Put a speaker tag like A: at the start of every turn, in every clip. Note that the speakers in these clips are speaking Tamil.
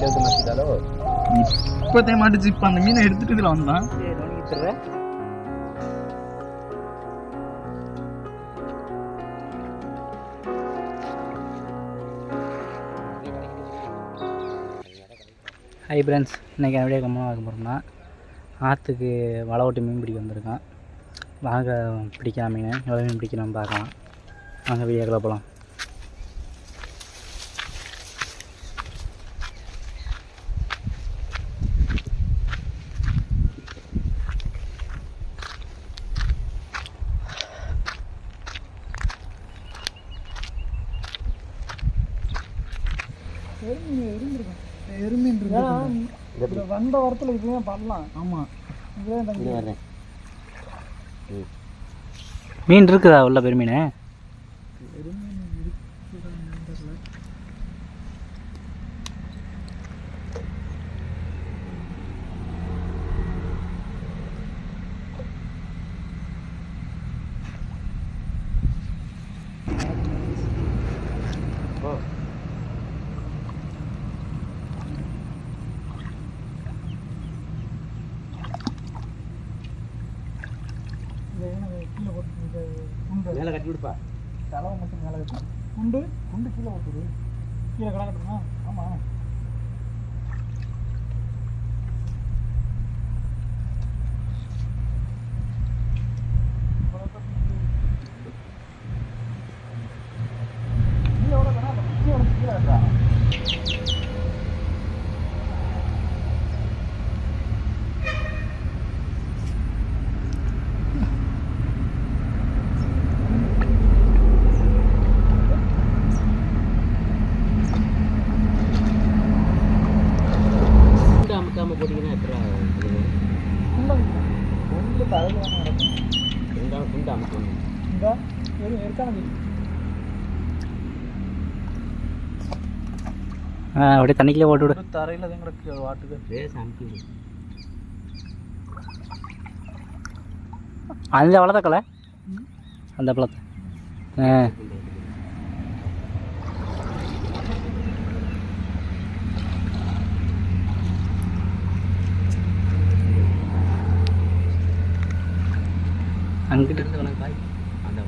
A: வீட்டில் எடுத்து மாற்றிட்டாலோ
B: இப்போதே மாட்டுச்சு. இப்போ அந்த மீனை எடுத்துட்டு இதில் வந்தான்.
A: சரி நோண்டிக்கிட்டுறேன்.
B: ஹை ஃப்ரெண்ட்ஸ், இன்றைக்கி அப்படியே கம்மனாக இருக்க போகிறோம்னா ஆற்றுக்கு வலை ஓட்டி மீன் பிடிக்க வந்திருக்கான். வாங்க பிடிக்கலாம் மீன், எவ்வளோ மீன் பிடிக்கலாம்னு பார்க்கலாம். வாங்க வீடியோக்குள்ள போகலாம். எருமீன் வந்த வாரத்தில் இப்படிதான் பண்ணலாம். ஆமாம், மீன் இருக்குதா உள்ள பெருமீன்?
A: மேலே கட்டி விடுப்பா.
B: தலைவை மட்டும் மேலே கட்டி குண்டு குண்டு கீழே ஓட்டுது. கீழே கடை கட்டுமா? ஆமாம். கீழே கட்டா
A: போட்டிங்கன்னா எப்படி
B: குண்டு தலையில் நடக்கும்.
A: இருந்தாலும் குண்டு அமைக்கணும்.
B: இந்த வெறும் இருக்கானது அப்படியே தண்ணிக்குள்ளே ஓட்டு விடு. தரையில் தான் கிடக்கு வாட்டுக்கு
A: பேச அமுக்கி.
B: அந்த வளர்த்தக்கலை அந்த பழத்தை அங்கிட்ட இருந்து உனக்கு பாய் அந்த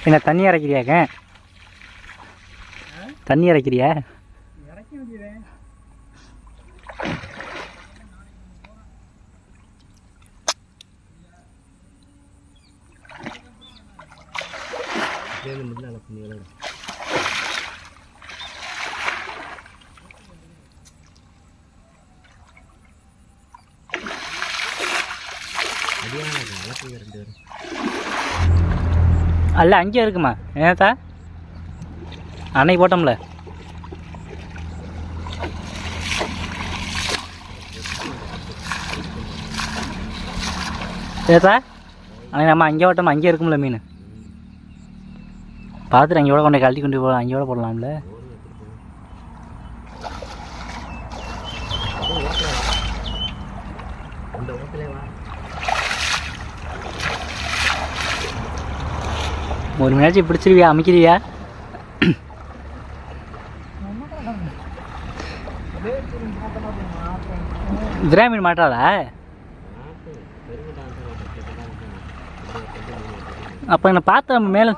B: என்ன தண்ணி இறக்கிறியாக்க? தண்ணி இறக்கிறியா? இறக்கி வைக்கிறேன். அல்ல அங்கேயே இருக்குமா? ஏத்தா அன்னைக்கு போட்டோம்ல. ஏத்தா அன்னைக்கு நம்ம அங்கே போட்டோம், அங்கேயே இருக்கும்ல மீன். பார்த்துட்டு அங்கே கூட கொண்டு கழட்டி கொண்டு போகலாம், அங்கே கூட போடலாம்ல. ஒரு மீனாச்சு பிடிச்சிருவியா? அமைக்கிறியா? விரா மீன் மாட்டாளா? அப்போ என்ன பார்த்து நம்ம மேலே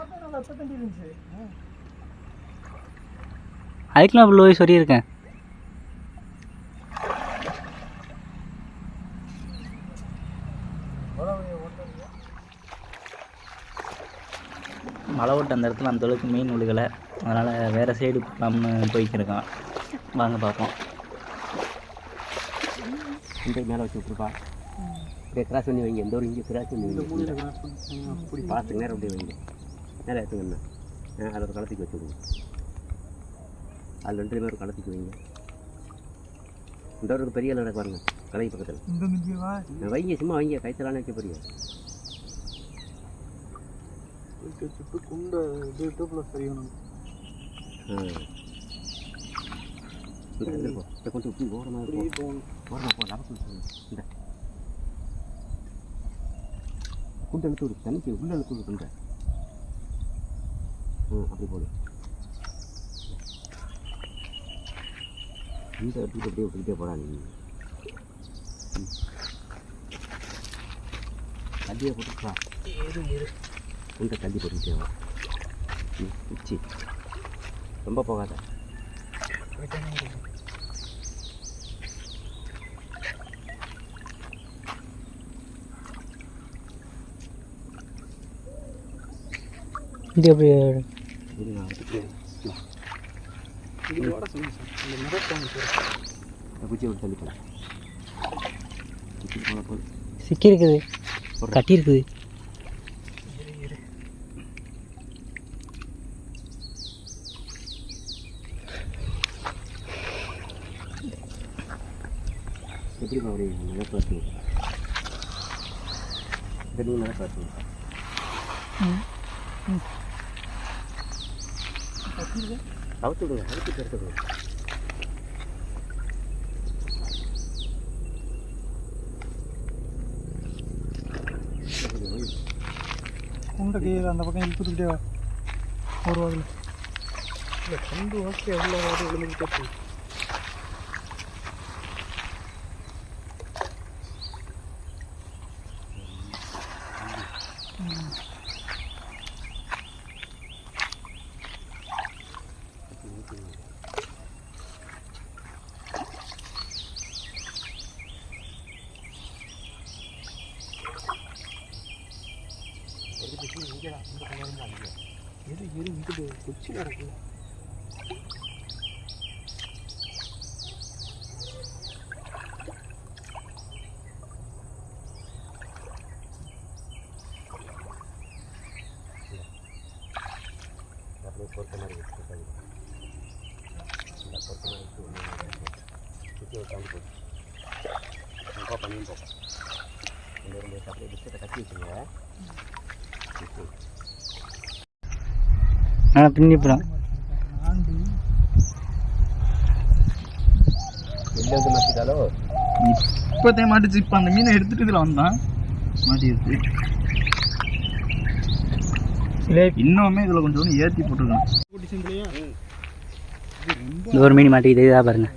B: அதுக்கெல்லாம் அவ்வளோ சொல்லியிருக்கேன். மழை ஓட்டு அந்த இடத்துல அந்த அளவுக்கு மீன் விழுகலை, அதனால் வேறு சைடு போகலாம்னு போய்க்கிருக்கான். வாங்க பார்ப்போம்.
A: இந்த மேலே வச்சு விட்ருப்பா. அப்படியே கிராஸ் பண்ணி வைங்க. எந்த ஒரு இங்கே கிராஸ் பண்ணி வைங்க. அப்படி பார்த்து நேரம் அப்படியே வைங்க. நேரம் எடுத்துங்கண்ணா. அதில் ஒரு களத்துக்கு வச்சு விடுங்க. அதில் 2 பேர் ஒரு களத்துக்கு வைங்க. இந்த ஒரு பெரிய நடக்கு பாருங்க கடை பக்கத்தில் வைங்க. சும்மா வைங்க. கைத்தலான வைக்க போறீங்க. சுட்டு குண்டை இது ப்ளஸ் தெரியணும். இந்த கொஞ்சம் இப்படி ஓரமாக ஓரமாக போ லாபம் இந்த குண்டு எழுத்து விடு தனிக்கு உள்ள எழுத்து விடு குண்டை அப்படி போடு இந்த எடுத்துக்கிட்டு அப்படியே விட்டுக்கிட்டே போடா நீ தள்ளியே போட்டுக்கா குண்டை தள்ளி போட்டுக்கிட்டே வா உச்சி ரொம்ப போகாத
B: இது எப்படி சிக்கி இருக்குது கட்டி இருக்குது
A: எப்படி ஒரு நல்லா பார்த்து நல்லா பார்த்து அவுத்து விடுங்க அவுத்து எடுத்துக்கணும்
C: குண்டை கீழே அந்த பக்கம் இழுத்துக்கிட்டே வா ஒரு வாக்கில் இல்லை குண்டு ஓகே எவ்வளோ விழுந்துக்கிட்டே போய் எது எது இங்கிட்டு குச்சி கிடக்கு
A: அப்படியே பொறுத்த மாதிரி வச்சு இந்த பொறுத்த மாதிரி வச்சு குச்சி வச்சாந்து போட்டு ரொம்ப பண்ணியும் போகும் இந்த ஒரு அப்படியே பிஸ்கட்டை கட்டி வச்சுங்க
B: ஆனால் பின்னிப்பலாம்
A: வெளில வந்து மாட்டிட்டாலோ
C: இப்போதே மாட்டிச்சு இப்போ அந்த மீனை எடுத்துட்டு இதில் வந்தான் மாட்டிடுச்சு இல்லை இன்னுமே இதில் கொஞ்சம் ஏற்றி போட்டுருக்கான்
B: இது ஒரு மீன் மாட்டிக்கிது இதா பாருங்க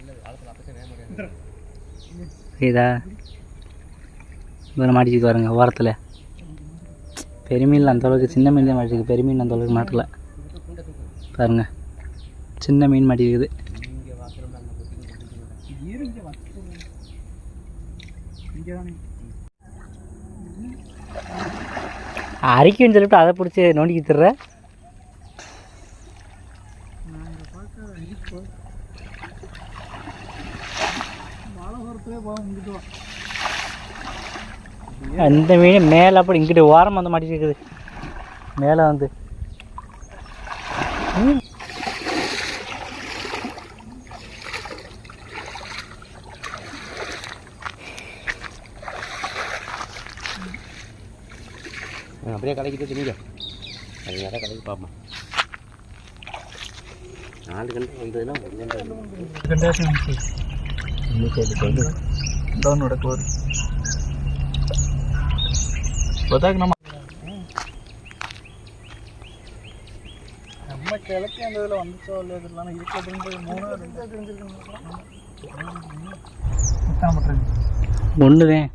B: இதா இதில் மாட்டிக்கிட்டு பாருங்க ஓரத்தில் பெரிய மீனில் அந்தளவுக்கு சின்ன மீன் தான் மாட்டிருக்கு பெரிய மீன் அந்தளவுக்கு மாட்டல பாருங்க சின்ன மீன் மாட்டிருக்குது அரிக்குன்னு சொல்லிட்டு அதை பிடிச்சி நோண்டிக்கு தர்ற அந்த மீன் மேலே அப்படி இங்கிட்டு ஓரம் வந்து மாட்டிட்டு இருக்குது மேலே வந்து
A: அப்படியே கலைக்கிட்டு தெரியுங்க அது யாராவது கலைக்கு பார்ப்போம் 4 கண்டு வந்ததுன்னா
C: நம்ம கிளப்பி அந்த இதில் வந்துச்சோ இல்லை இதெல்லாம் இருக்கிறது 3 பண்ணுறேன்
B: ஒன்றுதான்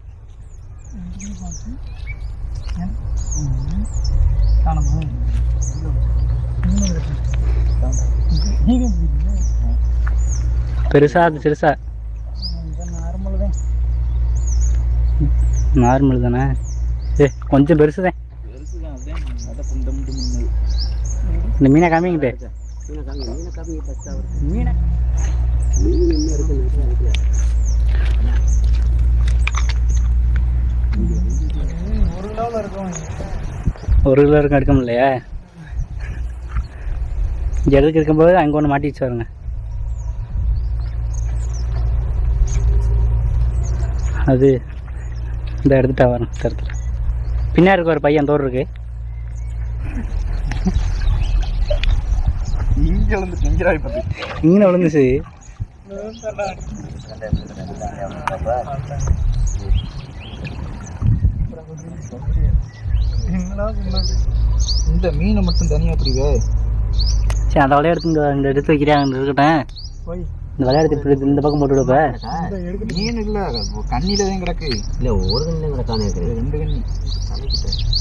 B: பெருசா அது சிறுசா நார்மல் தானே கொஞ்சம் பெருசு தான் இந்த மீனை காமிங்கிட்டு மீனை ஒரு கிலோ இருக்கும் எடுக்க முடியலையா இங்கே எடுக்க இருக்கும்போது அங்கே ஒன்று மாட்டி வச்சு வருங்க அது இந்த எடுத்துட்டா வரேன் தரத்தில் பின்னாடி இருக்க ஒரு பையன் தோறு இருக்கு
C: இங்கே விழுந்து
B: இங்கே விழுந்துச்சு
C: இந்த மீனை மட்டும் தனியாக பிடிவே.
B: சரி அந்த வலையை எடுத்து இந்த எடுத்து வைக்கிறேன் அங்கே இருக்கட்டேன். இந்த விளையாடுத்து இப்படி இந்த பக்கம் போட்டு விடுப்ப.
C: மீன் இல்லை கண்ணியில் தான் கிடக்கு.
A: இல்லை ஒரு கண்ணில் கிடக்கானே இருக்குது.
C: 2 கண்ணி தலைக்கிட்ட.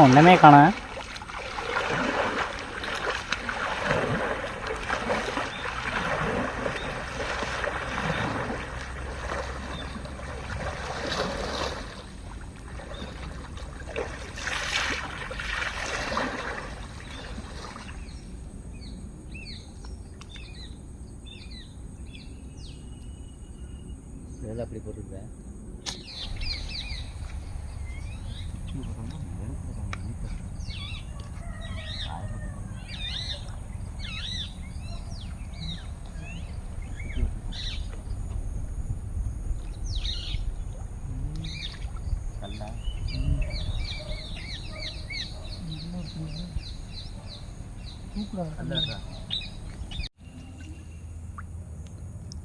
B: ஒன்றுமே காண.
A: நல்லா அப்படி போட்டுருக்கேன்.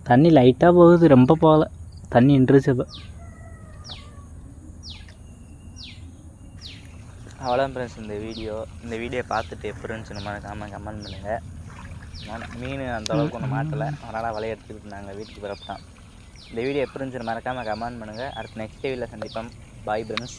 B: தண்ணி லைட்டாக போகுது, ரொம்ப போகல. தண்ணி நின்றுச்சு இப்போ.
D: அவ்வளோதான் ஃப்ரெண்ட்ஸ் இந்த வீடியோ பார்த்துட்டு எப்படி இருந்துச்சுன்னு மறக்காமல் கமெண்ட் பண்ணுங்கள். மீன் அந்த அளவுக்கு ஒன்றும் மாட்டலை, அதனால் வலையை எடுத்துக்கிட்டு நாங்கள் வீட்டுக்கு பிறப்போம். இந்த வீடியோ எப்படி இருந்துச்சுன்னு மறக்காமல் கமெண்ட் பண்ணுங்கள். அடுத்து நெக்ஸ்ட் வீடியோவில் சந்திப்போம். Bye friends.